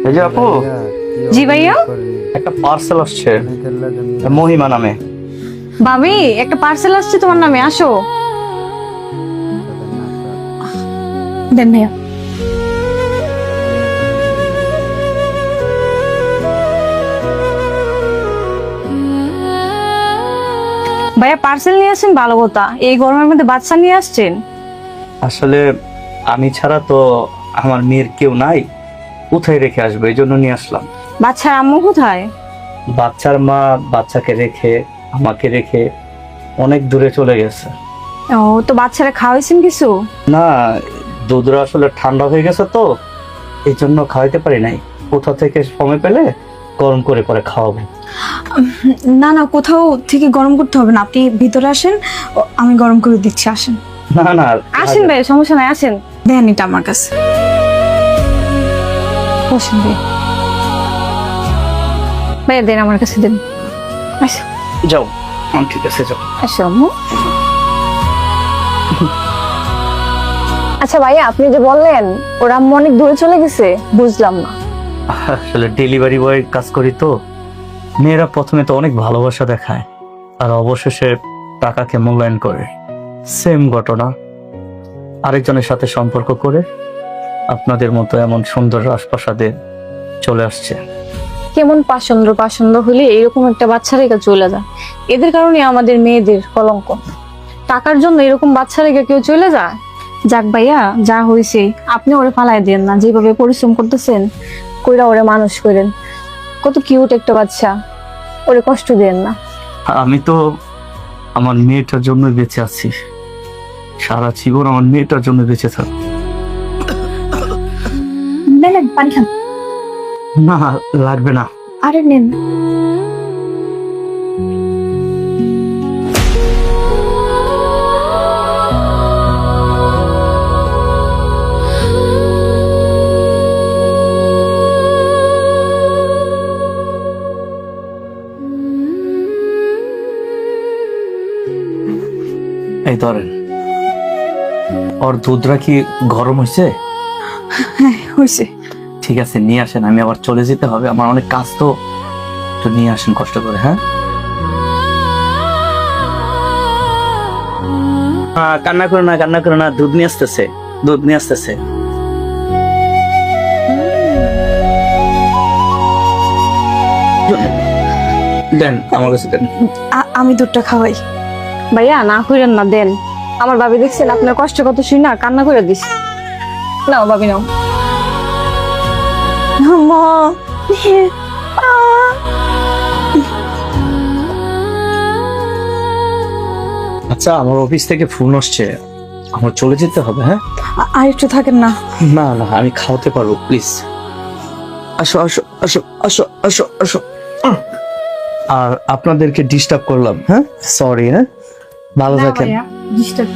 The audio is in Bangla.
এই যে আপু, জি ভাইয়া। একটা পার্সেল আসছে মহিমা নামে। ভাবি, একটা পার্সেল আসছে তোমার নামে, আসো। দেন ভাইয়া। ভাইয়া পার্সেল নিয়ে আসেন, ভালো কথা। এই গরমের মধ্যে বাচ্চা নিয়ে আসছেন? আসলে আমি ছাড়া তো আমার মেয়ের কেউ নাই, কোথায় রেখে আসবো, এই জন্য নিয়ে আসলাম। বাচ্চার আম্মু কোথায়? বাচ্চার মা বাচ্চাকে রেখে, আমাকে রেখে অনেক দূরে চলে গেছে। ও, তো বাচ্চারা খাওয়াইছেন কিছু? না, দুধরা আসলে ঠান্ডা হয়ে গেছে তো, এই জন্য খাওয়াইতে পারি নাই। কোথা থেকে সময় পেলে গরম করে পরে খাওয়াবো। না না, কোথাও থেকে গরম করতে হবে না, আপনি ভিতরে আসেন, আমি গরম করে দিচ্ছি, আসেন। না না, আসেন ভাই, সমস্যা নাই, আসেন। দেন এটা আমার কাছে, বসেন ভাই। ভাইয়া দেন আমার কাছে, দেন। আসো যাও। ঠিক আছে, যাও। আসো আম্মু। আচ্ছা ভাইয়া, আপনি যে বললেন ওর আম্মু অনেক দূরে চলে গেছে, বুঝলাম না। আসলে ডেলিভারি বয় কাজ করি তো, মেয়েরা প্রথমে তো অনেক ভালোবাসা দেখায় আর অবশেষে টাকাকে মূল্যায়ন করে। সেম ঘটনা আরেকজনের সাথে সম্পর্ক করে আপনাদের মতো এমন সুন্দর রাজপ্রাসাদে চলে আসছে। কেমন পাষণ্ড পাষণ্ড হলে এরকম একটা বাচ্চা রেখে চলে যায়, এদের কারণে আমাদের মেয়েদের কলঙ্ক। টাকার জন্য এরকম বাচ্চা রেখে কেউ চলে যায়? যাক ভাইয়া, যা হয়েছে আপনি ওরে ফালাই দেন না, যেভাবে পরিশ্রম করতেছেন কইরা ওরে মানুষ করেন। কত কিউট একটা বাচ্চা, ওরে কষ্ট দেন না। আমি তো আমার মেয়েটার জন্য বেঁচে আছি, সারা জীবন আমার মেয়েটার জন্য বেঁচে থাক। নেন পানি খান। না, লাগবে না। আরে নেন। এই ধরেন, ওর দুধরা কি গরম হয়েছে? হ্যাঁ হয়েছে। ঠিক আছে, নিয়ে আসেন, আমি আবার চলে যেতে হবে, আমার অনেক কাজ তো। একটু নিয়ে আসেন কষ্ট করে। হ্যাঁ, কান্না করো না, কান্না করো না, দুধ নিয়ে আসতেছে, দুধ নিয়ে আসতেছে। দেন আমার কাছে দেন। আমি দুধটা খাওয়াই। ভাইয়া না কইরেন না, দেন। আমার ভাবি দেখছেন আপনার কষ্ট কত, শুই না কান্না করে দিস। নাও ভাবি, নাও। মা, আচ্ছা, আমার অফিস থেকে ফোন আসছে, আমার চলে যেতে হবে। হ্যাঁ, আর একটু থাকেন না। না না, আমি খাওয়াতে পারবো, প্লিজ। আসো আসো আসো আসো আসো আসো। আর আপনাদেরকে ডিস্টার্ব করলাম, হ্যাঁ, সরি। হ্যাঁ, ভালো থাকেন। ডিস্টার্ব